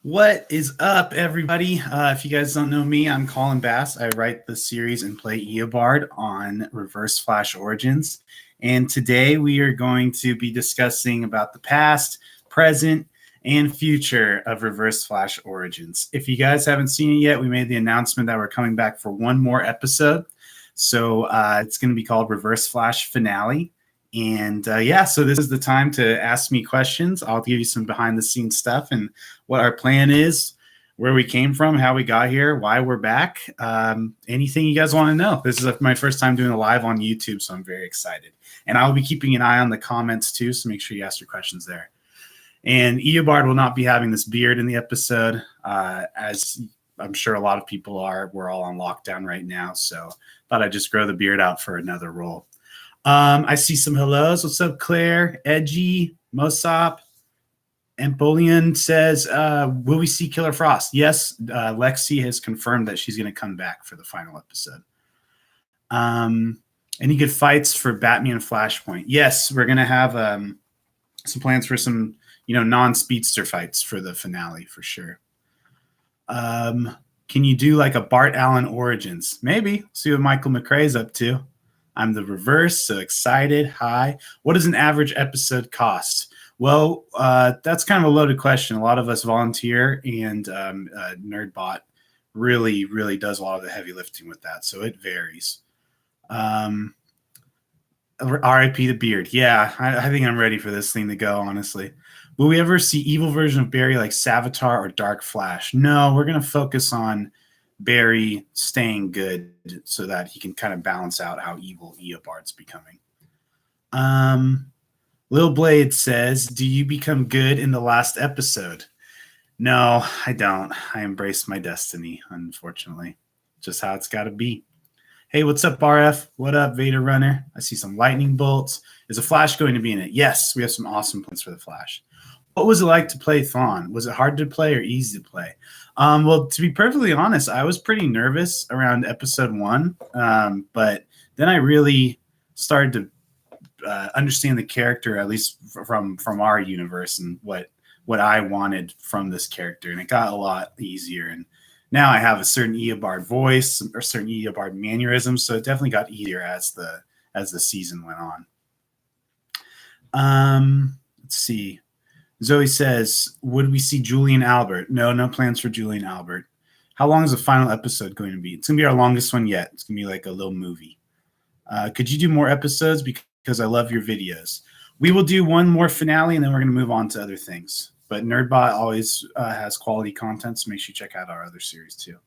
What is up, everybody? If you guys don't know me, I'm Colin Bass. I write the series and play Eobard on Reverse Flash Origins. And today we are going to be discussing about the past, present, and future of Reverse Flash Origins. If you guys haven't seen it yet, we made the announcement that we're coming back for one more episode. So it's going to be called Reverse Flash Finale. And so this is the time to ask me questions. I'll give you some behind the scenes stuff and what our plan is, where we came from, how we got here, why we're back. Anything you guys want to know. This is my first time doing a live on YouTube, so I'm very excited. And I'll be keeping an eye on the comments too, so make sure you ask your questions there. And Eobard will not be having this beard in the episode, as I'm sure a lot of people are. We're all on lockdown right now, so thought I'd just grow the beard out for another role. I see some hellos. What's up, Claire? Edgy, Mosop, Empolian says, will we see Killer Frost? Yes, Lexi has confirmed that she's going to come back for the final episode. Any good fights for Batman and Flashpoint? Yes, we're going to have some plans for some, non-speedster fights for the finale for sure. Can you do like a Bart Allen Origins? Maybe. See what Michael McRae's up to. I'm the reverse, so excited. Hi. What does an average episode cost? Well, that's kind of a loaded question. A lot of us volunteer, and NerdBot really, really does a lot of the heavy lifting with that, so it varies. RIP the beard. Yeah, I think I'm ready for this thing to go, honestly. Will we ever see evil version of Barry like Savitar or Dark Flash? No, we're going to focus on Barry staying good so that he can kind of balance out how evil Eobard's becoming. Lil Blade says, do you become good in the last episode? No, I don't. I embrace my destiny, unfortunately. Just how it's got to be. Hey, what's up, RF? What up, Vader Runner? I see some lightning bolts. Is a Flash going to be in it? Yes, we have some awesome plans for the Flash. What was it like to play Thawne? Was it hard to play or easy to play? Well, to be perfectly honest, I was pretty nervous around episode 1, but then I really started to understand the character, at least from our universe, and what I wanted from this character, and it got a lot easier. And now I have a certain Eobard voice or certain Eobard mannerisms, so it definitely got easier as the season went on. Let's see. Zoe says, would we see Julian Albert? No plans for Julian Albert. How long is the final episode going to be? It's going to be our longest one yet. It's going to be like a little movie. Could you do more episodes? Because I love your videos. We will do one more finale, and then we're going to move on to other things. But NerdBot always has quality content, so make sure you check out our other series too.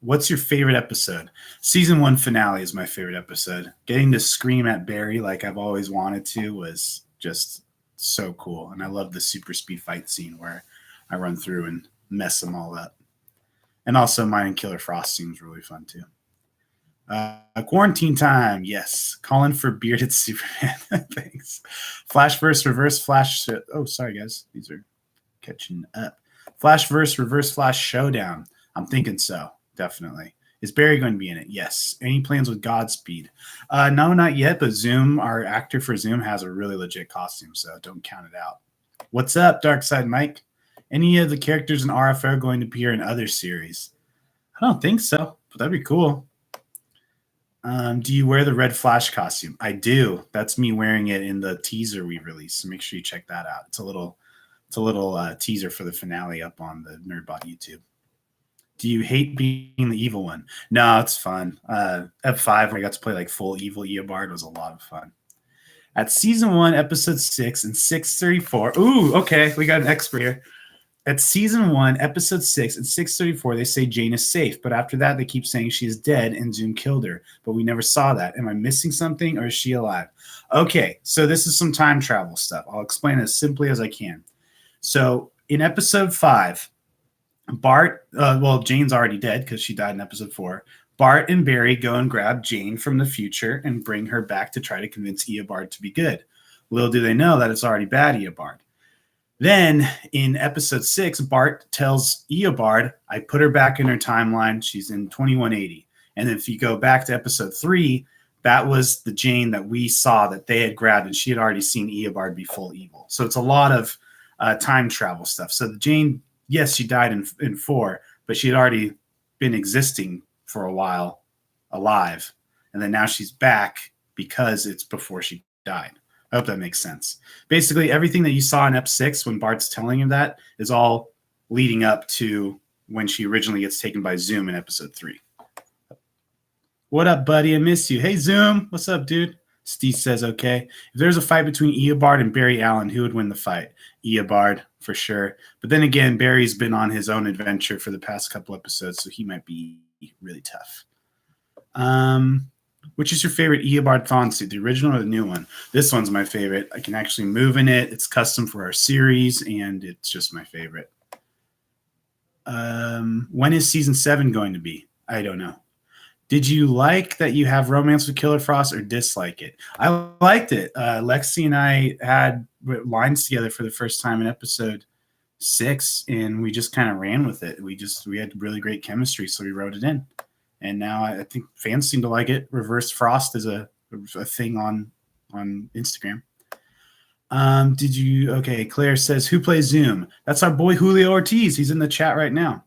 What's your favorite episode? Season 1 finale is my favorite episode. Getting to scream at Barry like I've always wanted to was just so cool. And I love the super speed fight scene where I run through and mess them all up. And also mine and Killer Frost seems really fun too. Quarantine time. Yes. Colin for bearded Superman. Thanks. Flashverse, Reverse Flash. Oh, sorry, guys. These are catching up. Flashverse, Reverse Flash Showdown. I'm thinking so, definitely. Is Barry going to be in it? Yes. Any plans with Godspeed? No, not yet, but Zoom, our actor for Zoom, has a really legit costume, so don't count it out. What's up, Darkside Mike? Any of the characters in RFO going to appear in other series? I don't think so, but that'd be cool. Do you wear the red Flash costume? I do. That's me wearing it in the teaser we released, so make sure you check that out. It's a little teaser for the finale up on the NerdBot YouTube. Do you hate being the evil one? No, it's fun. F5, where I got to play like full evil Eobard, was a lot of fun. At season 1, episode 6 and 634. Ooh, okay, we got an expert here. At season 1, episode 6 and 634, they say Jane is safe, but after that, they keep saying she is dead and Zoom killed her. But we never saw that. Am I missing something, or is she alive? Okay, so this is some time travel stuff. I'll explain it as simply as I can. So in episode 5, Bart, Jane's already dead because she died in episode 4. Bart and Barry go and grab Jane from the future and bring her back to try to convince Eobard to be good. Little do they know that it's already bad Eobard. Then in episode 6, Bart tells Eobard, I put her back in her timeline. She's in 2180. And if you go back to episode 3, that was the Jane that we saw that they had grabbed, and she had already seen Eobard be full evil. So it's a lot of time travel stuff. So the Jane, yes, she died in 4, but she had already been existing for a while alive. And then now she's back because it's before she died. I hope that makes sense. Basically, everything that you saw in Ep 6 when Bart's telling him that is all leading up to when she originally gets taken by Zoom in episode 3. What up, buddy? I miss you. Hey, Zoom. What's up, dude? Steve says, okay. If there's a fight between Eobard and Barry Allen, who would win the fight? Eobard, for sure. But then again, Barry's been on his own adventure for the past couple episodes, so he might be really tough. Which is your favorite Eobard Thawne suit, the original or the new one? This one's my favorite. I can actually move in it. It's custom for our series, and it's just my favorite. When is season 7 going to be? I don't know. Did you like that you have romance with Killer Frost or dislike it? I liked it. Lexi and I had lines together for the first time in episode 6, and we just kind of ran with it. We had really great chemistry, so we wrote it in. And now I think fans seem to like it. Reverse Frost is a thing on Instagram. Okay, Claire says, who plays Zoom? That's our boy Julio Ortiz. He's in the chat right now.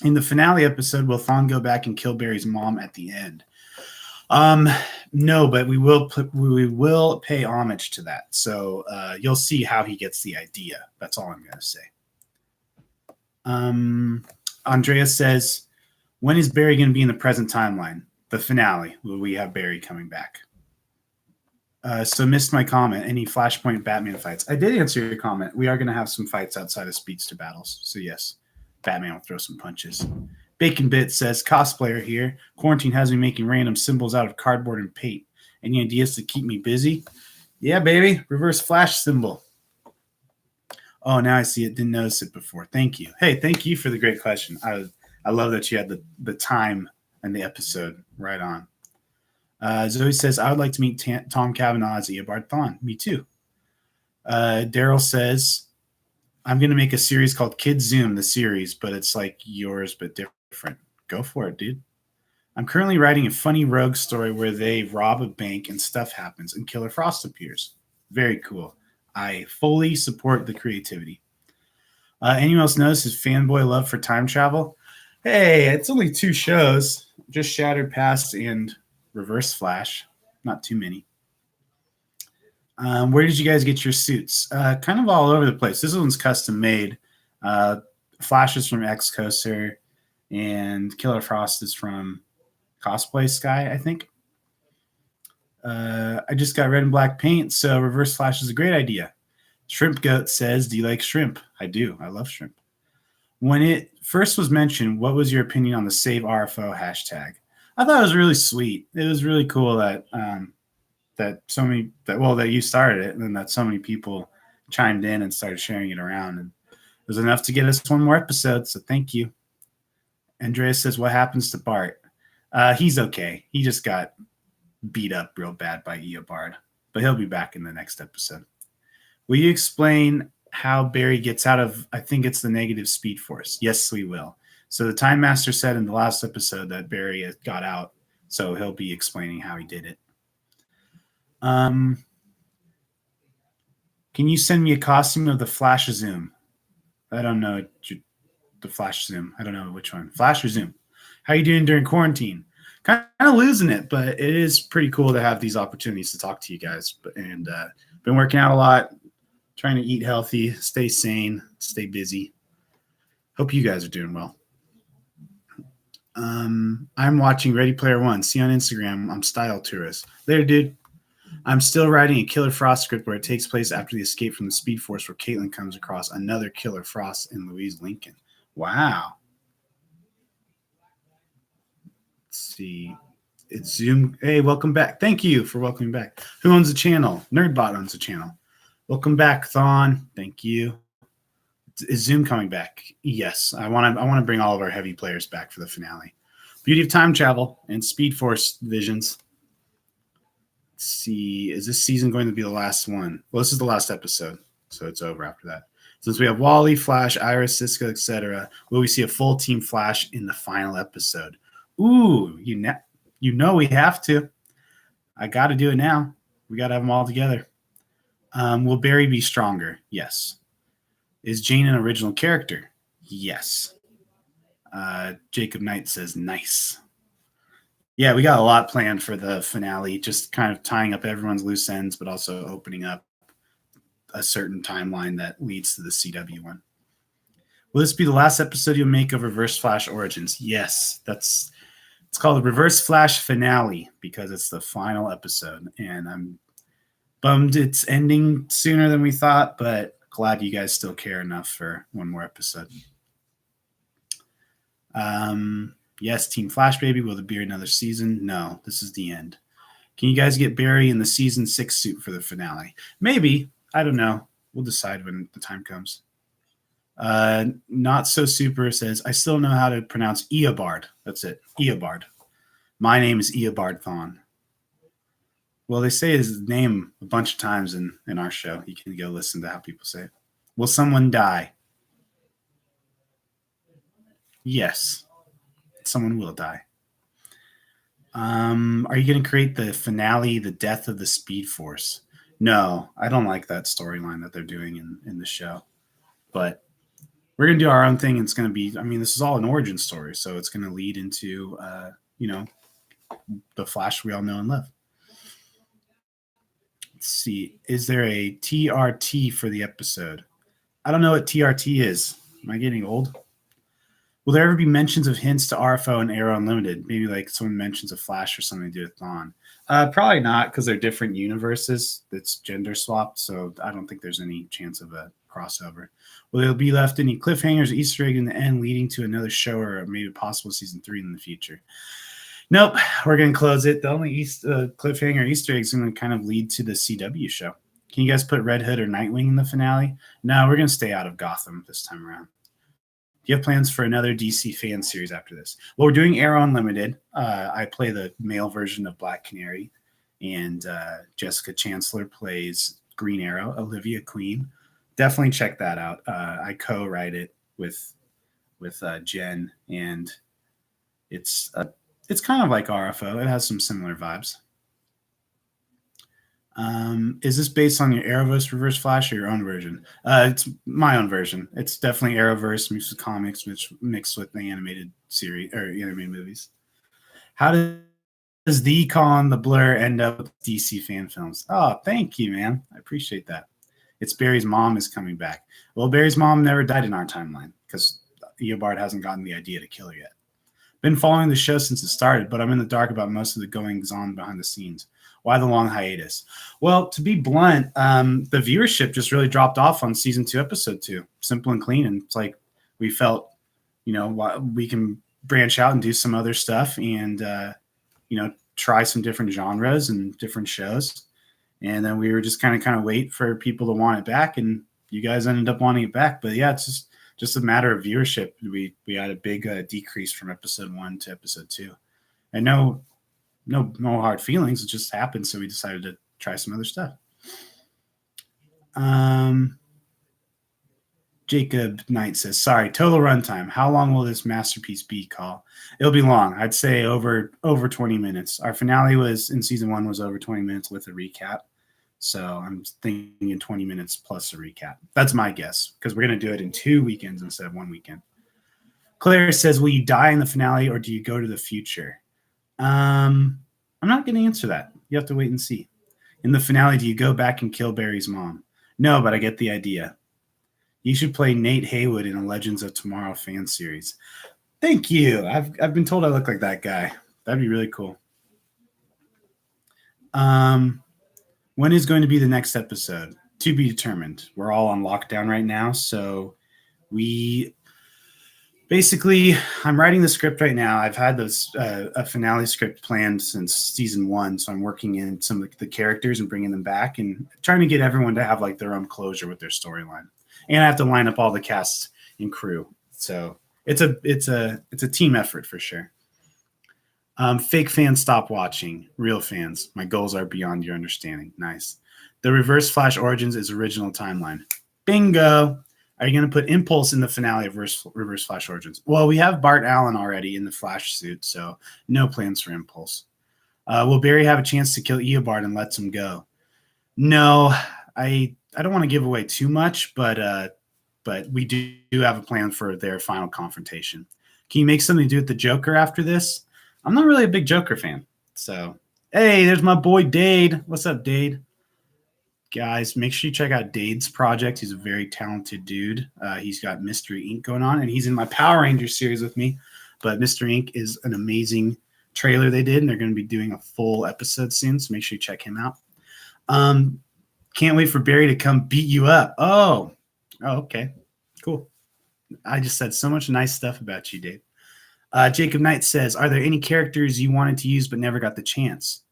In the finale episode, will Thawne go back and kill Barry's mom at the end? No, but we will pay homage to that. So you'll see how he gets the idea. That's all I'm going to say. Andrea says, when is Barry going to be in the present timeline? The finale. Will we have Barry coming back? So missed my comment. Any Flashpoint Batman fights? I did answer your comment. We are going to have some fights outside of Speedster battles. So yes, Batman will throw some punches. Bacon Bit says, cosplayer here. Quarantine has me making random symbols out of cardboard and paint. Any ideas to keep me busy? Yeah, baby. Reverse Flash symbol. Oh, now I see it. Didn't notice it before. Thank you. Hey, thank you for the great question. I love that you had the time and the episode right on. Zoe says, I would like to meet Tom Cavanaugh as Eobard Thawne. Me too. Daryl says, I'm going to make a series called Kid Zoom, the series, but it's like yours, but different. Go for it, dude. I'm currently writing a funny rogue story where they rob a bank and stuff happens and Killer Frost appears. Very cool. I fully support the creativity. Anyone else notice his fanboy love for time travel? Hey, it's only 2 shows. Just Shattered Past and Reverse Flash. Not too many. Where did you guys get your suits? Kind of all over the place. This one's custom made. Flash is from X-Coaster, and Killer Frost is from Cosplay Sky, I think. I just got red and black paint, so Reverse Flash is a great idea. Shrimp Goat says, do you like shrimp? I do. I love shrimp. When it first was mentioned, what was your opinion on the Save RFO hashtag? I thought it was really sweet. It was really cool that that you started it, and then that so many people chimed in and started sharing it around, and it was enough to get us 1 more episode. So thank you. Andreas says, what happens to Bart? He's okay. He just got beat up real bad by Eobard, but he'll be back in the next episode. Will you explain how Barry gets out of, I think it's the negative speed force? Yes, we will. So the Time Master said in the last episode that Barry got out, so he'll be explaining how he did it. Can you send me a costume of the Flash Zoom? I don't know the Flash Zoom. I don't know which one. Flash or Zoom? How are you doing during quarantine? Kind of losing it, but it is pretty cool to have these opportunities to talk to you guys. And been working out a lot, trying to eat healthy, stay sane, stay busy. Hope you guys are doing well. I'm watching Ready Player One. See on Instagram. I'm Style Tourist. Later, dude. I'm still writing a Killer Frost script where it takes place after the escape from the Speed Force, where Caitlin comes across another Killer Frost in Louise Lincoln. Wow. Let's see. It's Zoom. Hey, welcome back. Thank you for welcoming back. Who owns the channel? Nerdbot owns the channel. Welcome back, Thawne. Thank you. Is Zoom coming back? Yes. I want to bring all of our heavy players back for the finale. Beauty of Time Travel and Speed Force visions. Let's see. Is this season going to be the last one? Well, this is the last episode, so it's over after that. Since we have Wally, Flash, Iris, Cisco, etc., will we see a full Team Flash in the final episode? Ooh, you know we have to. I got to do it now. We got to have them all together. Will Barry be stronger? Yes. Is Jane an original character? Yes. Jacob Knight says nice. Yeah, we got a lot planned for the finale, just kind of tying up everyone's loose ends, but also opening up a certain timeline that leads to the CW one. Will this be the last episode you'll make of Reverse Flash Origins? Yes, it's called the Reverse Flash Finale because it's the final episode, and I'm bummed it's ending sooner than we thought, but glad you guys still care enough for one more episode. Yes, Team Flash Baby. Will there be another season? No, this is the end. Can you guys get Barry in the season 6 suit for the finale? Maybe. I don't know. We'll decide when the time comes. Not So Super says, I still know how to pronounce Eobard. That's it. Eobard. My name is Eobard Thawne. Well, they say his name a bunch of times in our show. You can go listen to how people say it. Will someone die? Yes. Someone will die. Are you going to create the finale, The Death of the Speed Force? No, I don't like that storyline that they're doing in the show. But we're going to do our own thing. And it's going to be, I mean, this is all an origin story. So it's going to lead into, the Flash we all know and love. Let's see. Is there a TRT for the episode? I don't know what TRT is. Am I getting old? Will there ever be mentions of hints to RFO and Arrow Unlimited? Maybe like someone mentions a Flash or something to do with Thawne. Probably not, because they're different universes. It's gender swapped, so I don't think there's any chance of a crossover. Will there be left any cliffhangers, Easter egg in the end, leading to another show or maybe possible season 3 in the future? Nope, we're going to close it. The only cliffhanger Easter egg is going to kind of lead to the CW show. Can you guys put Red Hood or Nightwing in the finale? No, we're going to stay out of Gotham this time around. Do you have plans for another DC fan series after this? Well, we're doing Arrow Unlimited. I play the male version of Black Canary, and Jessica Chancellor plays Green Arrow, Olivia Queen. Definitely check that out. I co-write it with Jen, and it's kind of like RFO. It has some similar vibes. Is this based on your Arrowverse Reverse Flash or your own version? It's my own version. It's definitely Arrowverse mixed with comics, mixed with the animated series or animated movies. How does the Con the Blur end up with DC fan films? Oh, thank you, man. I appreciate that. It's Barry's mom is coming back. Well, Barry's mom never died in our timeline because Eobard hasn't gotten the idea to kill her yet. Been following the show since it started, but I'm in the dark about most of the goings on behind the scenes. Why the long hiatus? Well, to be blunt, the viewership just really dropped off on season 2, episode 2. Simple and clean. And it's like we felt, we can branch out and do some other stuff and, try some different genres and different shows. And then we were just kind of wait for people to want it back. And you guys ended up wanting it back. But yeah, it's just a matter of viewership. We had a big decrease from episode 1 to episode 2. And no hard feelings. It just happened. So we decided to try some other stuff. Jacob Knight says, sorry, total runtime. How long will this masterpiece be, Call? It'll be long. I'd say over 20 minutes. Our finale in season 1 was over 20 minutes with a recap. So I'm thinking 20 minutes plus a recap. That's my guess because we're going to do it in 2 weekends instead of 1 weekend. Claire says, will you die in the finale or do you go to the future? I'm not going to answer that. You have to wait and see. In the finale, do you go back and kill Barry's mom? No, but I get the idea. You should play Nate Haywood in a Legends of Tomorrow fan series. Thank you. I've been told I look like that guy. That'd be really cool. When is going to be the next episode? To be determined. We're all on lockdown right now, so I'm writing the script right now. I've had a finale script planned since season 1, so I'm working in some of the characters and bringing them back and trying to get everyone to have like their own closure with their storyline. And I have to line up all the cast and crew. So it's a team effort for sure. Fake fans stop watching. Real fans. My goals are beyond your understanding. Nice. The Reverse Flash Origins is original timeline. Bingo. Are you going to put Impulse in the finale of Reverse Flash Origins? Well, we have Bart Allen already in the Flash suit, so no plans for Impulse. Will Barry have a chance to kill Eobard and lets him go? No, I don't want to give away too much, but we do have a plan for their final confrontation. Can you make something to do with the Joker after this? I'm not really a big Joker fan. So, hey, there's my boy Dade. What's up, Dade? Guys, make sure you check out Dade's project. He's a very talented dude. He's got Mystery Inc. going on, and he's in my Power Rangers series with me. But Mystery Inc. is an amazing trailer they did, and they're going to be doing a full episode soon, so make sure you check him out. Can't wait for Barry to come beat you up. Oh, okay. Cool. I just said so much nice stuff about you, Dave. Jacob Knight says, are there any characters you wanted to use but never got the chance?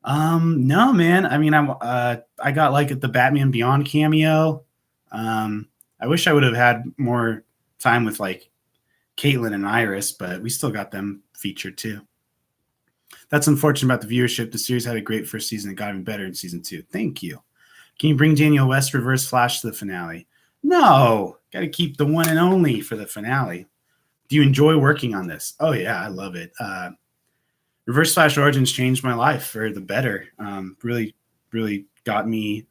No, man. I mean, I got like the Batman Beyond cameo. I wish I would have had more time with like Caitlin and Iris, but we still got them featured too. That's unfortunate about the viewership. The series had a great first season and got even better in season 2. Thank you. Can you bring Daniel West Reverse Flash to the finale? No, got to keep the one and only for the finale. Do you enjoy working on this? Oh yeah, I love it. Reverse Flash Origins changed my life for the better. Really got me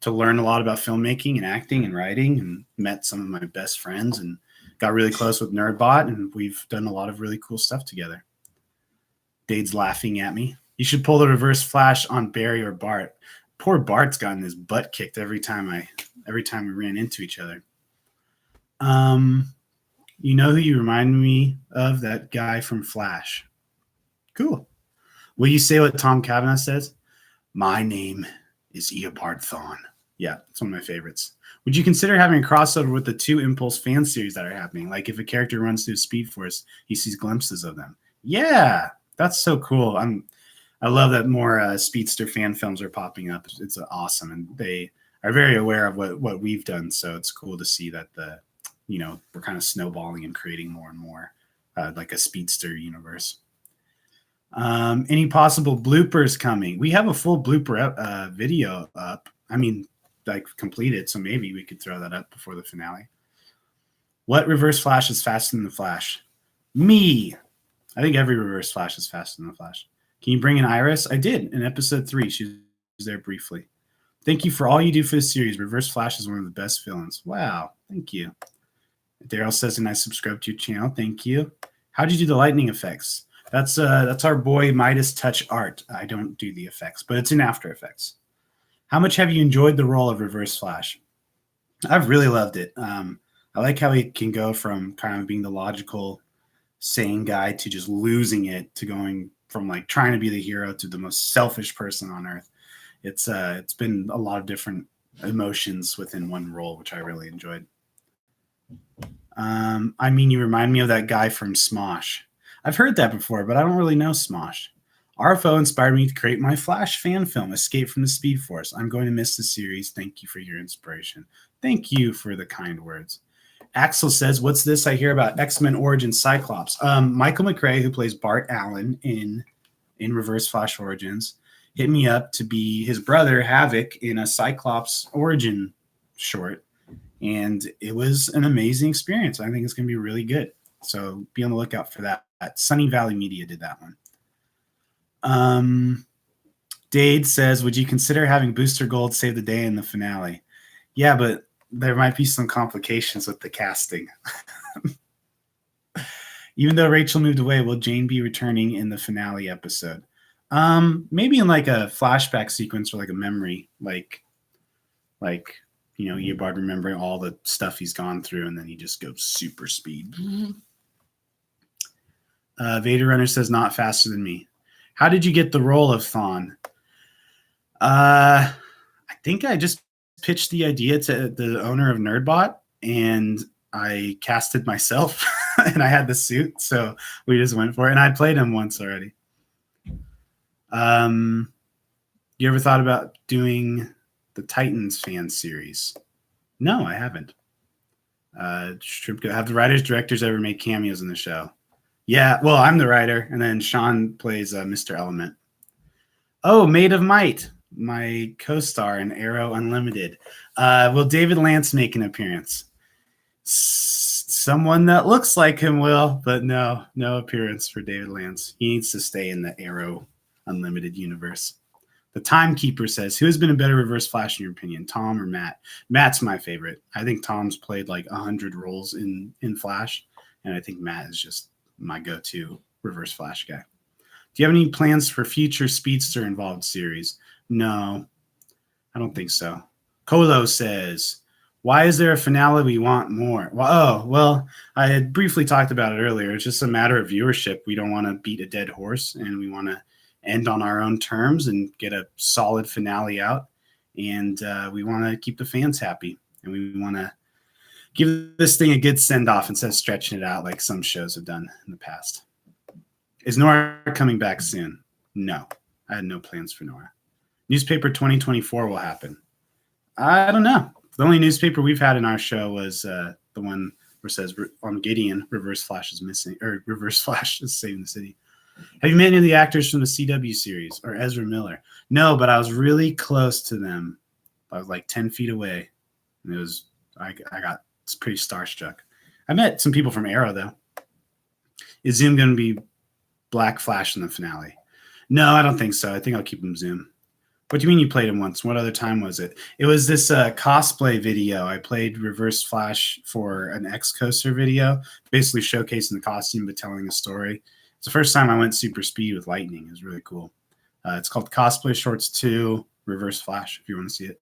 to learn a lot about filmmaking and acting and writing, and met some of my best friends and got really close with Nerdbot, and we've done a lot of really cool stuff together. Dade's laughing at me. You should pull the Reverse Flash on Barry or Bart. Poor Bart's gotten his butt kicked every time we ran into each other. You know who you remind me of? That guy from Flash. Cool. Will you say what Tom Cavanaugh says? My name is Eobard Thawne. Yeah, it's one of my favorites. Would you consider having a crossover with the 2 Impulse fan series that are happening? Like if a character runs through Speed Force, he sees glimpses of them. Yeah, that's so cool. I love that more Speedster fan films are popping up. It's awesome, and they are very aware of what we've done. So it's cool to see that we're kind of snowballing and creating more and more like a Speedster universe. Any possible bloopers coming? We have a full blooper video up. I mean, like completed, so maybe we could throw that up before the finale. What Reverse Flash is faster than the Flash? Me. I think every Reverse Flash is faster than the Flash. Can you bring in Iris? I did in episode 3. She was there briefly. Thank you for all you do for the series. Reverse Flash is one of the best villains. Wow. Thank you. Daryl says, and I subscribe to your channel. Thank you. How did you do the lightning effects? That's our boy Midas Touch Art. I don't do the effects, but it's in After Effects. How much have you enjoyed the role of Reverse Flash? I've really loved it. I like how he can go from kind of being the logical, sane guy to just losing it, to going from like trying to be the hero to the most selfish person on earth. It's been a lot of different emotions within one role, which I really enjoyed. I mean, you remind me of that guy from Smosh. I've heard that before, but I don't really know Smosh. RFO inspired me to create my Flash fan film, Escape from the Speed Force. I'm going to miss the series. Thank you for your inspiration. Thank you for the kind words. Axel says, what's this I hear about X-Men Origins Cyclops? Michael McRae, who plays Bart Allen in Reverse Flash Origins, hit me up to be his brother, Havoc, in a Cyclops origin short. And it was an amazing experience. I think it's going to be really good. So be on the lookout for that. Sunny Valley Media did that one. Dade says, would you consider having Booster Gold save the day in the finale? Yeah, but there might be some complications with the casting. Even though Rachel moved away, will Jane be returning in the finale episode? Maybe in like a flashback sequence or like a memory, like Eobard remembering all the stuff he's gone through, and then he just goes super speed. Vader Runner says, not faster than me. How did you get the role of Thawne? I think I just pitched the idea to the owner of Nerdbot, and I casted myself, and I had the suit, so we just went for it. And I played him once already. You ever thought about doing the Titans fan series? No, I haven't. Have the writers, directors ever made cameos in the show? Yeah, well, I'm the writer, and then Sean plays Mr. Element. Oh, Maid of Might, my co-star in Arrow Unlimited. Will David Lance make an appearance? Someone that looks like him will, but no appearance for David Lance. He needs to stay in the Arrow unlimited universe. The Timekeeper says, who has been a better Reverse Flash in your opinion, Tom or Matt? Matt's my favorite. I think Tom's played like 100 roles in Flash, and I think Matt is just my go-to Reverse Flash guy. Do you have any plans for future Speedster involved series? No, I don't think so. Colo says, why is there a finale we want more? Well, I had briefly talked about it earlier. It's just a matter of viewership. We don't want to beat a dead horse, and we want to end on our own terms and get a solid finale out. And we want to keep the fans happy, and we want to give this thing a good send-off instead of stretching it out like some shows have done in the past. Is Nora coming back soon? No, I had no plans for Nora. Newspaper 2024 will happen. I don't know. The only newspaper we've had in our show was the one where it says on Gideon, Reverse Flash is missing, or Reverse Flash is saving the city. Have you met any of the actors from the CW series or Ezra Miller? No, but I was really close to them. I was like 10 feet away. And it was, I got pretty starstruck. I met some people from Arrow, though. Is Zoom going to be Black Flash in the finale? No, I don't think so. I think I'll keep him Zoom. What do you mean you played him once? What other time was it? It was this cosplay video. I played Reverse Flash for an X-Coaster video, basically showcasing the costume but telling a story. It's the first time I went super speed with lightning. It was really cool. It's called Cosplay Shorts 2 Reverse Flash, if you want to see it.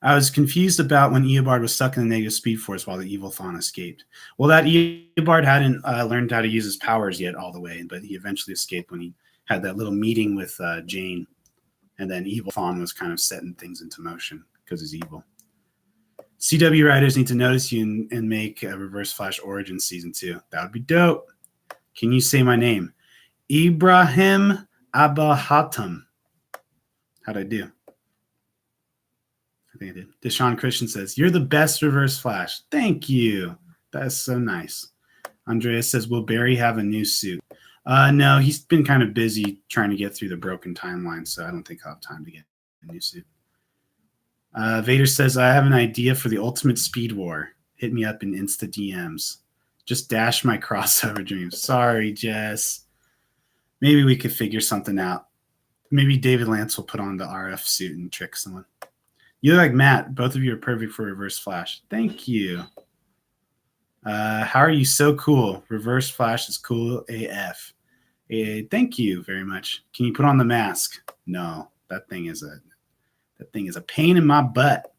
I was confused about when Eobard was stuck in the negative speed force while the evil Thawne escaped. Well, that Eobard hadn't learned how to use his powers yet all the way, but he eventually escaped when he had that little meeting with Jane, and then evil Thawne was kind of setting things into motion because he's evil. CW writers need to notice you and make a Reverse Flash Origins Season 2. That would be dope. Can you say my name? Ibrahim Abahatam. How'd I do? I think I did. Deshaun Christian says, you're the best Reverse Flash. Thank you. That is so nice. Andreas says, will Barry have a new suit? No, he's been kind of busy trying to get through the broken timeline, so I don't think I'll have time to get a new suit. Vader says, I have an idea for the ultimate speed war. Hit me up in Insta DMs. Just dash my crossover dreams. Sorry, Jess. Maybe we could figure something out. Maybe David Lance will put on the RF suit and trick someone. You look like Matt. Both of you are perfect for Reverse Flash. Thank you. How are you so cool? Reverse Flash is cool AF. Thank you very much. Can you put on the mask? No, that thing is a pain in my butt.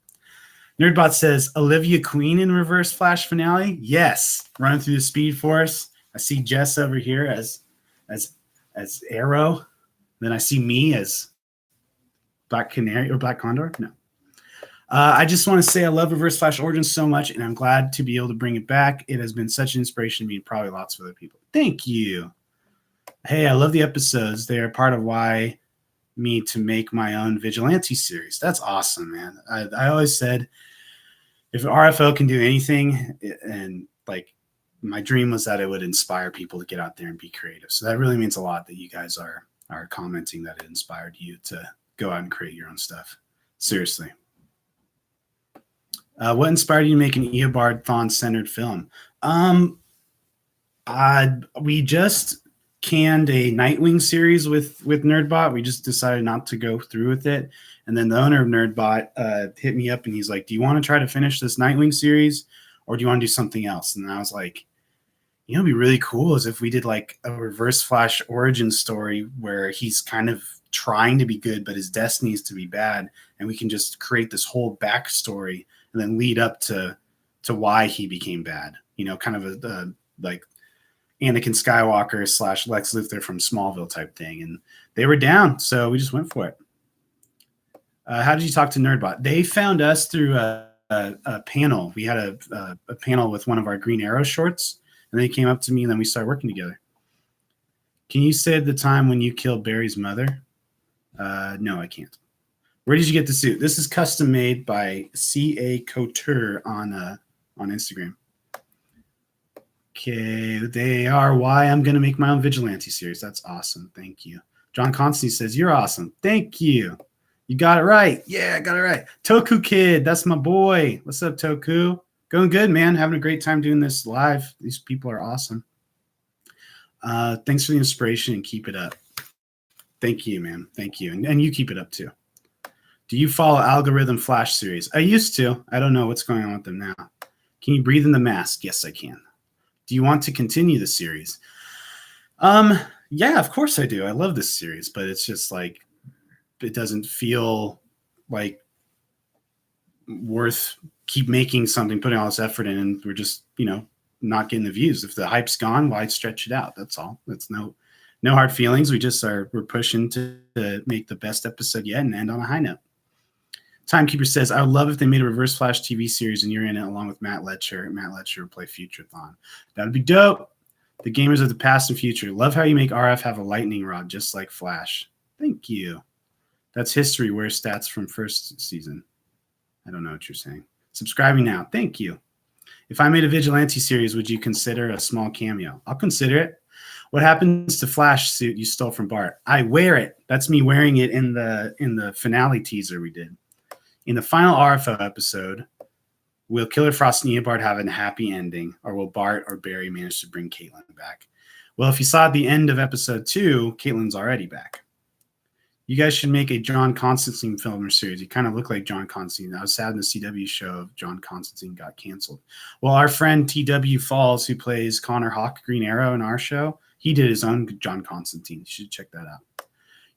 Nerdbot says, Olivia Queen in Reverse Flash finale? Yes. Running through the Speed Force. I see Jess over here as Arrow. Then I see me as Black Canary or Black Condor. No. I just want to say I love Reverse Flash Origins so much, and I'm glad to be able to bring it back. It has been such an inspiration to me and probably lots of other people. Thank you. Hey, I love the episodes. They are part of why me to make my own Vigilante series. That's awesome, man. I always said if RFO can do anything, and like my dream was that it would inspire people to get out there and be creative. So that really means a lot that you guys are commenting that it inspired you to go out and create your own stuff. Seriously. What inspired you to make an Eobard Thawne-centered film? We just canned a Nightwing series with Nerdbot. We just decided not to go through with it. And then the owner of Nerdbot hit me up and he's like, do you want to try to finish this Nightwing series or do you want to do something else? And I was like, you know, it'd be really cool is if we did like a Reverse Flash origin story where he's kind of trying to be good, but his destiny is to be bad. And we can just create this whole backstory and then lead up to why he became bad, you know, kind of a like Anakin Skywalker / Lex Luthor from Smallville type thing. And they were down. So we just went for it. How did you talk to Nerdbot? They found us through a panel. We had a panel with one of our Green Arrow shorts and they came up to me and then we started working together. Can you say the time when you killed Barry's mother? No, I can't. Where did you get the suit? This is custom made by C.A. Couture on Instagram. Okay, they are why I'm going to make my own Vigilante series. That's awesome. Thank you. John Constantine says, you're awesome. Thank you. You got it right. Yeah, I got it right. Toku Kid, that's my boy. What's up, Toku? Going good, man. Having a great time doing this live. These people are awesome. Thanks for the inspiration and keep it up. Thank you, man. Thank you. And you keep it up too. Do you follow Algorithm Flash series? I used to. I don't know what's going on with them now. Can you breathe in the mask? Yes, I can. Do you want to continue the series? Yeah, of course I do. I love this series, but it's just like it doesn't feel like worth keep making something, putting all this effort in, and we're just, not getting the views. If the hype's gone, why stretch it out? That's all. That's no hard feelings. We're pushing to make the best episode yet and end on a high note. Timekeeper says, I would love if they made a Reverse Flash TV series and you're in it along with Matt Letcher. Matt Letcher would play Future-thon. That would be dope. The gamers of the past and future. Love how you make RF have a lightning rod just like Flash. Thank you. That's history. Where stats from first season? I don't know what you're saying. Subscribing now. Thank you. If I made a Vigilante series, would you consider a small cameo? I'll consider it. What happens to Flash suit you stole from Bart? I wear it. That's me wearing it in the finale teaser we did. In the final RFO episode, will Killer Frost and Eobard have a happy ending, or will Bart or Barry manage to bring Caitlin back? Well, if you saw at the end of episode 2, Caitlin's already back. You guys should make a John Constantine film or series. You kind of look like John Constantine. I was sad the CW show of John Constantine got canceled. Well, our friend TW Falls, who plays Connor Hawk Green Arrow in our show, he did his own John Constantine. You should check that out.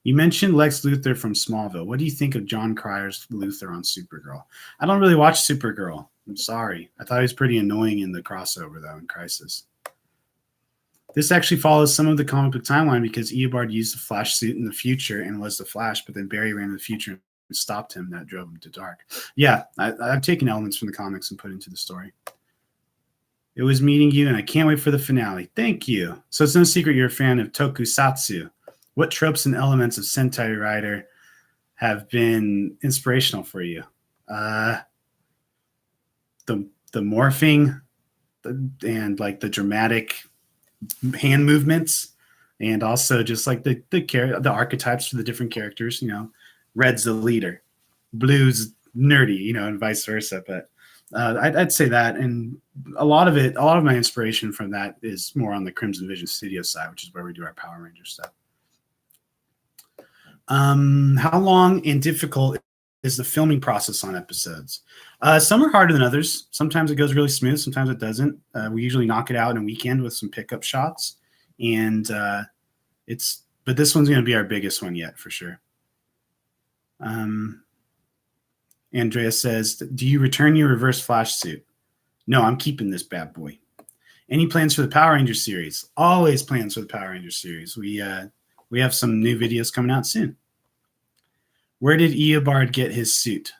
You mentioned Lex Luthor from Smallville. What do you think of John Cryer's Luthor on Supergirl? I don't really watch Supergirl. I'm sorry. I thought he was pretty annoying in the crossover, though, in Crisis. This actually follows some of the comic book timeline because Eobard used the Flash suit in the future and was the Flash, but then Barry ran to the future and stopped him. That drove him to dark. Yeah, I've taken elements from the comics and put into the story. It was meeting you, and I can't wait for the finale. Thank you. So it's no secret you're a fan of Tokusatsu. What tropes and elements of Sentai Rider have been inspirational for you? The morphing and like the dramatic hand movements, and also just like the archetypes for the different characters. Red's the leader, blue's nerdy, and vice versa. But I'd say that, and a lot of my inspiration from that is more on the Crimson Vision Studio side, which is where we do our Power Ranger stuff. How long and difficult is the filming process on episodes? Some are harder than others. Sometimes it goes really smooth. Sometimes it doesn't. We usually knock it out in a weekend with some pickup shots. And but this one's going to be our biggest one yet for sure. Andrea says, do you return your Reverse Flash suit? No, I'm keeping this bad boy. Any plans for the Power Rangers series? Always plans for the Power Rangers series. We have some new videos coming out soon. Where did Eobard get his suit?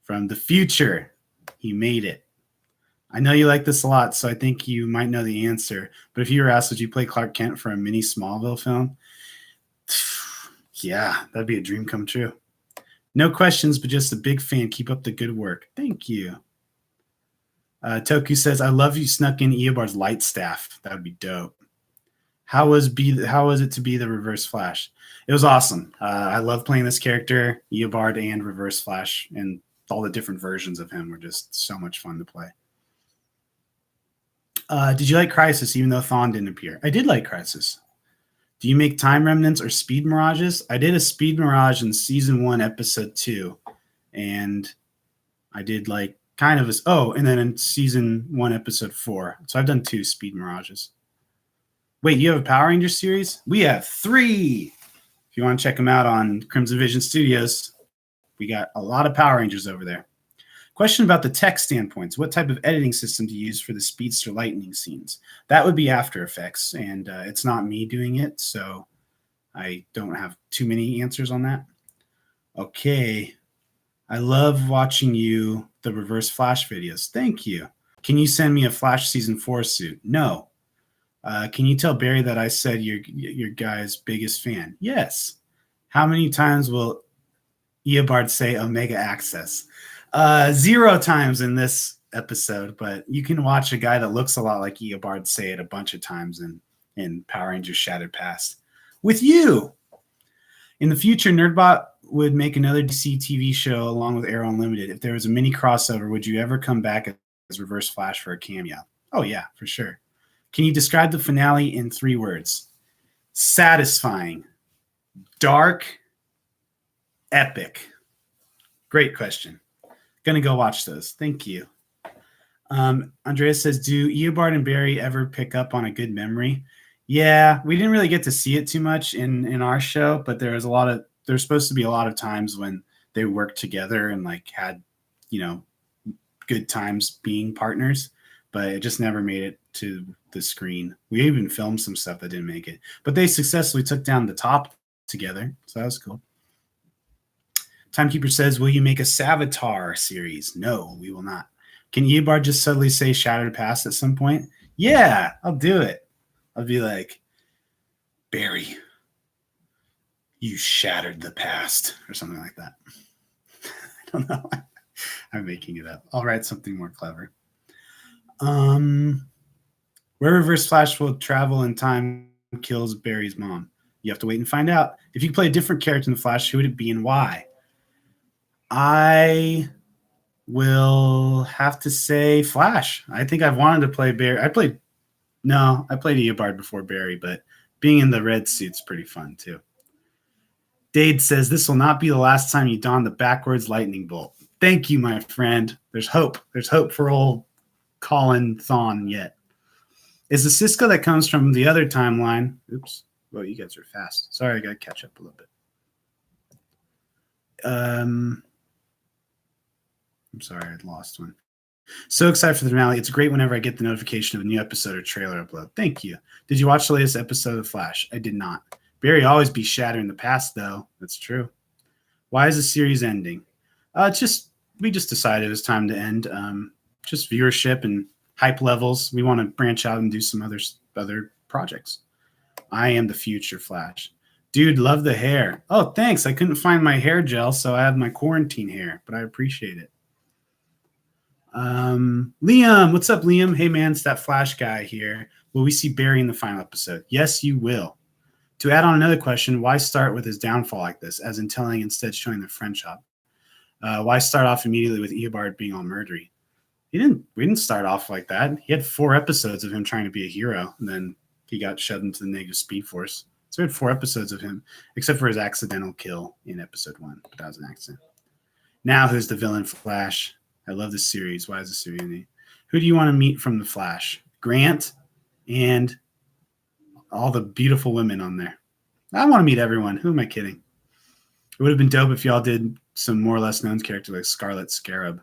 From the future. He made it. I know you like this a lot, so I think you might know the answer. But if you were asked, would you play Clark Kent for a mini Smallville film? Yeah, that'd be a dream come true. No questions, but just a big fan. Keep up the good work. Thank you. Toku says, I love you snuck in Eobard's light staff. That would be dope. How was it to be the Reverse Flash? It was awesome. I love playing this character, Eobard and Reverse Flash, and all the different versions of him were just so much fun to play. Did you like Crisis, even though Thawne didn't appear? I did like Crisis. Do you make time remnants or speed mirages? I did a speed mirage in season 1, episode 2, and I did like kind of and then in season 1, episode 4. So I've done 2 speed mirages. Wait, you have a Power Rangers series? We have 3. If you want to check them out on Crimson Vision Studios, we got a lot of Power Rangers over there. Question about the tech standpoints. What type of editing system do you use for the Speedster lightning scenes? That would be After Effects, and it's not me doing it, so I don't have too many answers on that. Okay. I love watching the Reverse Flash videos. Thank you. Can you send me a Flash Season 4 suit? No. Can you tell Barry that I said you're your guy's biggest fan? Yes. How many times will Eobard say Omega Access? 0 times in this episode, but you can watch a guy that looks a lot like Eobard say it a bunch of times in Power Rangers Shattered Past. With you! In the future, Nerdbot would make another DC TV show along with Arrow Unlimited. If there was a mini crossover, would you ever come back as Reverse Flash for a cameo? Oh, yeah, for sure. Can you describe the finale in 3 words? Satisfying, Dark, epic. Great question. Gonna go watch those. Thank you. Andreas says, do Eobard and Barry ever pick up on a good memory? Yeah, we didn't really get to see it too much in our show, but there's supposed to be a lot of times when they worked together and like had, good times being partners, but it just never made it to the screen. We even filmed some stuff that didn't make it, but they successfully took down the top together. So that was cool. Timekeeper says, will you make a Savitar series? No, we will not. Can Eobard just suddenly say Shattered Past at some point? Yeah, I'll do it. I'll be like, Barry, you shattered the past, or something like that. I don't know. I'm making it up. I'll write something more clever. Where Reverse Flash will travel in time kills Barry's mom. You have to wait and find out. If you could play a different character in the Flash, who would it be and why? I will have to say Flash. I think I've wanted to play Barry. I played Eobard before Barry, but being in the red suit's pretty fun too. Dade says, this will not be the last time you don the backwards lightning bolt. Thank you, my friend. There's hope. There's hope for old Colin Thawne yet. Is the Cisco that comes from the other timeline? Oops. Well, you guys are fast. Sorry, I got to catch up a little bit. I'm sorry, I lost one. So excited for the finale. It's great whenever I get the notification of a new episode or trailer upload. Thank you. Did you watch the latest episode of Flash? I did not. Barry always be shattering the past, though. That's true. Why is the series ending? We just decided it was time to end. Just viewership and hype levels. We want to branch out and do some other projects. I am the future Flash. Dude, love the hair. Oh, thanks. I couldn't find my hair gel, so I have my quarantine hair, but I appreciate it. Liam, what's up, Liam? Hey, man, it's that Flash guy here. Will we see Barry in the final episode? Yes, you will. To add on another question, why start with his downfall like this, as in telling instead showing the friendship? Why start off immediately with Eobard being all murdery? We didn't start off like that. He had 4 episodes of him trying to be a hero, and then he got shoved into the negative speed force. So we had 4 episodes of him, except for his accidental kill in episode 1. But that was an accident. Now who's the villain Flash? I love this series. Why is this series ending? Who do you want to meet from the Flash? Grant and all the beautiful women on there. I want to meet everyone. Who am I kidding? It would have been dope if y'all did some more or less known character like Scarlet Scarab.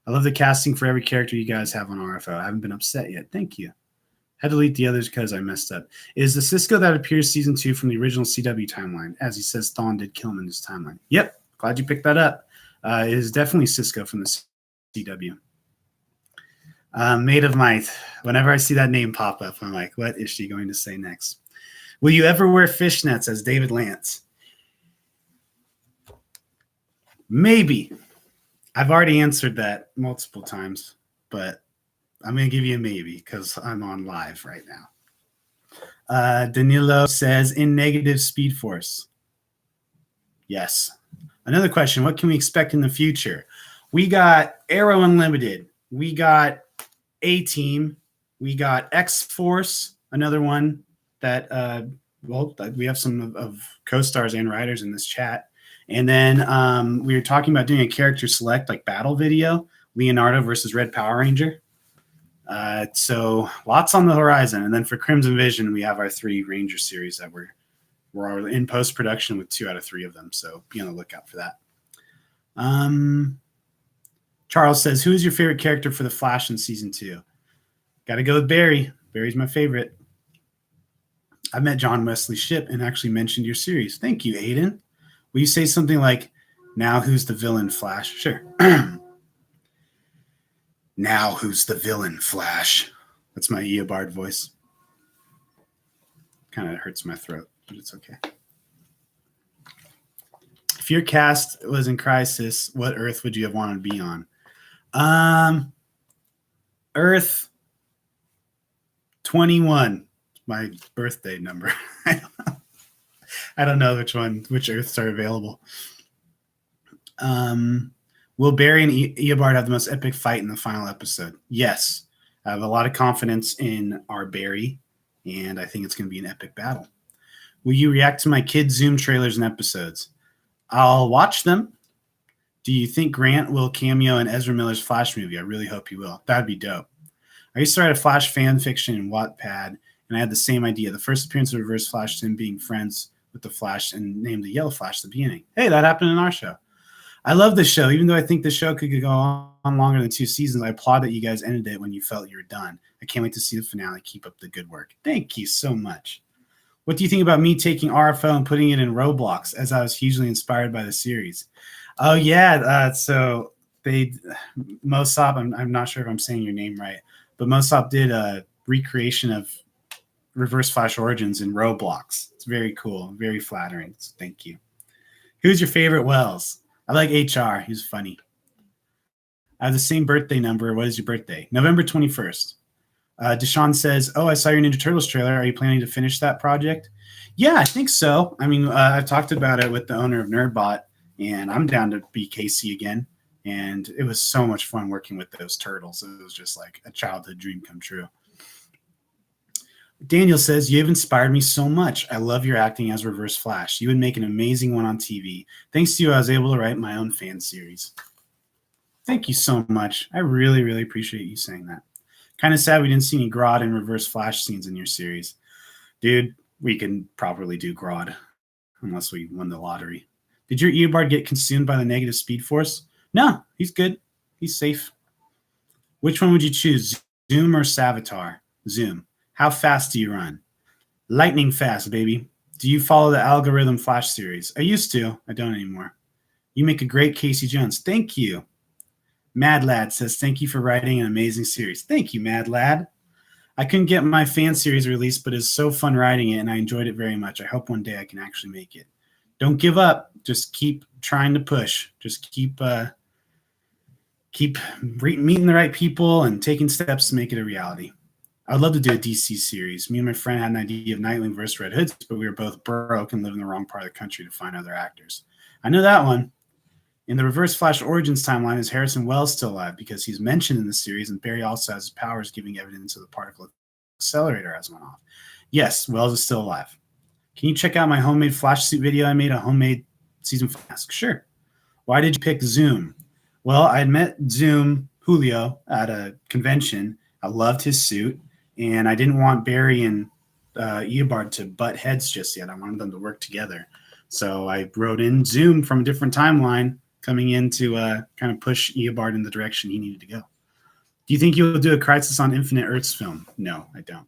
I love the casting for every character you guys have on RFO. I haven't been upset yet. Thank you. Had to delete the others because I messed up. Is the Cisco that appears season 2 from the original CW timeline? As he says, Thawne did kill him in his timeline. Yep. Glad you picked that up. It is definitely Cisco from the CW. Maid of Might. Whenever I see that name pop up, I'm like, what is she going to say next? Will you ever wear fishnets as David Lance? Maybe. I've already answered that multiple times, but I'm going to give you a maybe because I'm on live right now. Danilo says, in negative Speed Force. Yes. Another question, what can we expect in the future? We got Arrow Unlimited. We got A-Team. We got X-Force, another one that, we have some of co-stars and writers in this chat. And then we were talking about doing a character select, like battle video, Leonardo versus Red Power Ranger. So lots on the horizon. And then for Crimson Vision, we have our 3 Ranger series that we're in post-production with 2 out of 3 of them. So be on the lookout for that. Charles says, who is your favorite character for the Flash in season 2? Got to go with Barry. Barry's my favorite. I met John Wesley Shipp and actually mentioned your series. Thank you, Aiden. Will you say something like, now who's the villain, Flash? Sure. Now who's the villain, Flash? That's my Eobard voice. Kind of hurts my throat, but it's okay. If your cast was in Crisis, what Earth would you have wanted to be on? Earth 21. My birthday number. I don't know which Earths are available. Will Barry and Eobard have the most epic fight in the final episode? Yes. I have a lot of confidence in our Barry, and I think it's going to be an epic battle. Will you react to my kids' Zoom trailers and episodes? I'll watch them. Do you think Grant will cameo in Ezra Miller's Flash movie? I really hope he will. That'd be dope. I used to write a Flash fan fiction in Wattpad, and I had the same idea. The first appearance of Reverse Flash, him being friends with the Flash and named the Yellow Flash at the beginning. Hey, that happened in our show. I love this show. Even though I think the show could go on longer than 2 seasons, I applaud that you guys ended it when you felt you were done. I can't wait to see the finale. Keep up the good work. Thank you so much. What do you think about me taking RFO and putting it in Roblox, as I was hugely inspired by the series? Oh, yeah. So Mosop, I'm not sure if I'm saying your name right, but Mosop did a recreation of Reverse Flash Origins in Roblox. It's very cool, very flattering. So thank you. Who's your favorite Wells? I like HR. He's funny. I have the same birthday number. What is your birthday? November 21st. Deshaun says, oh, I saw your Ninja Turtles trailer. Are you planning to finish that project? Yeah, I think so. I mean, I've talked about it with the owner of NerdBot, and I'm down to be Casey again. And it was so much fun working with those turtles. It was just like a childhood dream come true. Daniel says, you have inspired me so much. I love your acting as Reverse Flash. You would make an amazing one on TV. Thanks to you, I was able to write my own fan series. Thank you so much. I really, really appreciate you saying that. Kind of sad we didn't see any Grodd and Reverse Flash scenes in your series. Dude, we can properly do Grodd unless we won the lottery. Did your Eobard get consumed by the negative speed force? No, he's good. He's safe. Which one would you choose, Zoom or Savitar? Zoom. How fast do you run? Lightning fast, baby. Do you follow the Algorithm Flash series? I used to. I don't anymore. You make a great Casey Jones. Thank you. Mad Lad says, thank you for writing an amazing series. Thank you, Mad Lad. I couldn't get my fan series released, but it's so fun writing it, and I enjoyed it very much. I hope one day I can actually make it. Don't give up. Just keep trying to push. Just keep meeting the right people and taking steps to make it a reality. I would love to do a DC series. Me and my friend had an idea of Nightwing versus Red Hoods, but we were both broke and lived in the wrong part of the country to find other actors. I know that one. In the Reverse Flash Origins timeline, is Harrison Wells still alive? Because he's mentioned in the series, and Barry also has his powers giving evidence of the particle accelerator has went off. Yes, Wells is still alive. Can you check out my homemade Flash suit video? I made a homemade season 5 mask. Sure. Why did you pick Zoom? Well, I had met Zoom Julio at a convention. I loved his suit, and I didn't want Barry and Eobard to butt heads just yet. I wanted them to work together. So I wrote in Zoom from a different timeline coming in to kind of push Eobard in the direction he needed to go. Do you think you'll do a Crisis on Infinite Earths film? No, I don't.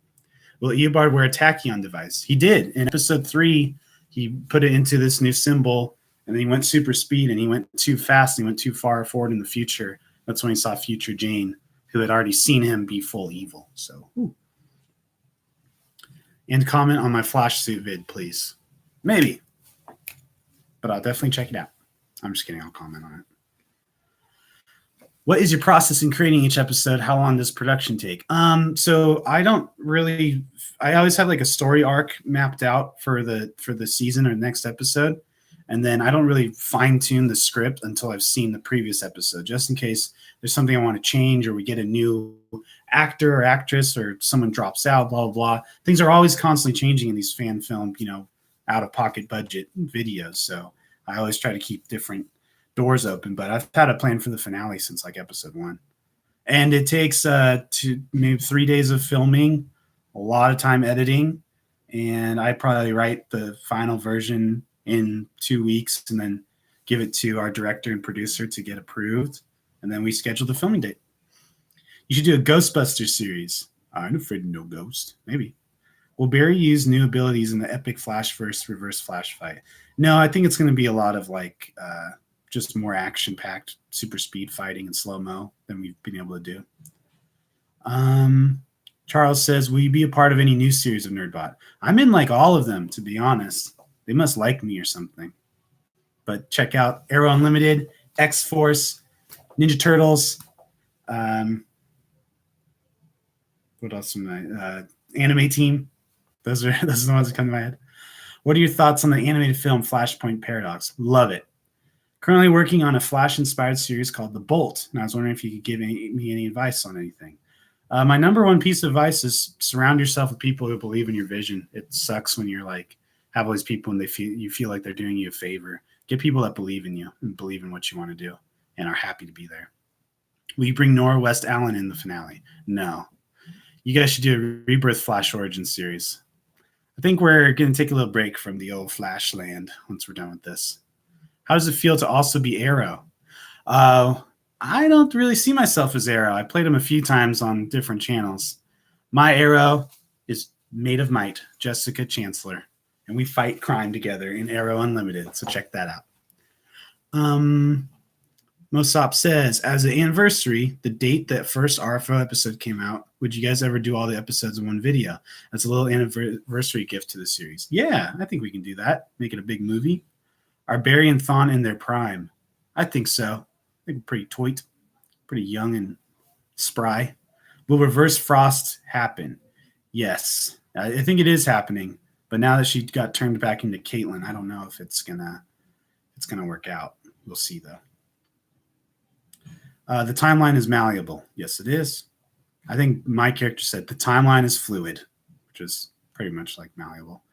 Will Eobard wear a tachyon device? He did. In episode 3, he put it into this new symbol, and then he went super speed, and he went too fast, and he went too far forward in the future. That's when he saw future Jane, who had already seen him be full evil. So, and comment on my Flash suit vid, please. Maybe. But I'll definitely check it out. I'm just kidding. I'll comment on it. What is your process in creating each episode? How long does production take? So I always have like a story arc mapped out for the season or next episode. And then I don't really fine tune the script until I've seen the previous episode, just in case there's something I want to change, or we get a new actor or actress, or someone drops out, blah, blah, blah. Things are always constantly changing in these fan film, out of pocket budget videos. So I always try to keep different doors open, but I've had a plan for the finale since like episode 1. And it takes maybe 3 days of filming, a lot of time editing, and I probably write the final version in 2 weeks and then give it to our director and producer to get approved, and then we schedule the filming date. You should do a Ghostbusters series. I'm afraid of no ghost. Maybe. Will Barry use new abilities in the epic Flash versus Reverse Flash fight? No, I think it's going to be a lot of like just more action-packed, super speed fighting and slow-mo than we've been able to do. Charles says, will you be a part of any new series of NerdBot? I'm in like all of them, to be honest. They must like me or something. But check out Arrow Unlimited, X-Force, Ninja Turtles. What else am I? Anime Team. Those are the ones that come to my head. What are your thoughts on the animated film Flashpoint Paradox? Love it. Currently working on a Flash-inspired series called The Bolt, and I was wondering if you could give me any advice on anything. My number one piece of advice is surround yourself with people who believe in your vision. It sucks when you're like have all these people and you feel like they're doing you a favor. Get people that believe in you and believe in what you want to do and are happy to be there. Will you bring Nora West Allen in the finale? No. You guys should do a Rebirth Flash Origin series. I think we're going to take a little break from the old Flash land once we're done with this. How does it feel to also be Arrow? I don't really see myself as Arrow. I played him a few times on different channels. My Arrow is made of might, Jessica Chancellor, and we fight crime together in Arrow Unlimited, so check that out. Mosop says, as an anniversary, the date that first RFO episode came out, would you guys ever do all the episodes in one video? That's a little anniversary gift to the series. Yeah, I think we can do that. Make it a big movie. Are Barry and Thawne in their prime? I think so. I think we're pretty toit, pretty young and spry. Will Reverse Frost happen? Yes. I think it is happening. But now that she got turned back into Caitlin, I don't know if it's gonna work out. We'll see though. The timeline is malleable. Yes, it is. I think my character said the timeline is fluid, which is pretty much like malleable.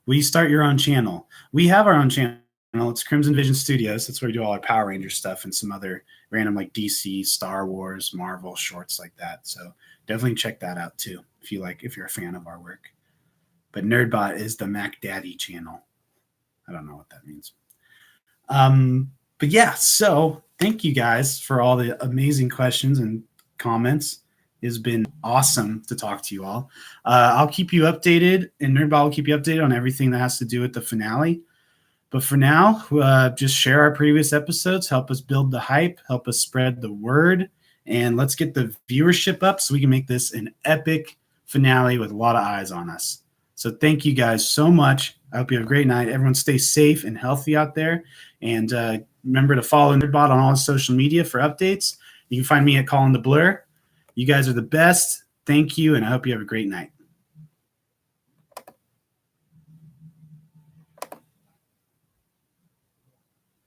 Will you start your own channel? We have our own channel. It's Crimson Vision Studios. That's where we do all our Power Rangers stuff and some other random like DC, Star Wars, Marvel shorts like that. So definitely check that out too if you're a fan of our work. But Nerdbot is the Mac Daddy channel. I don't know what that means. But yeah, so thank you guys for all the amazing questions and comments. It's been awesome to talk to you all. I'll keep you updated, and Nerdbot will keep you updated on everything that has to do with the finale. But for now, just share our previous episodes, help us build the hype, help us spread the word, and let's get the viewership up so we can make this an epic finale with a lot of eyes on us. So thank you guys so much. I hope you have a great night. Everyone stay safe and healthy out there. And remember to follow Nerdbot on all social media for updates. You can find me at Colin the Blur. You guys are the best. Thank you, and I hope you have a great night.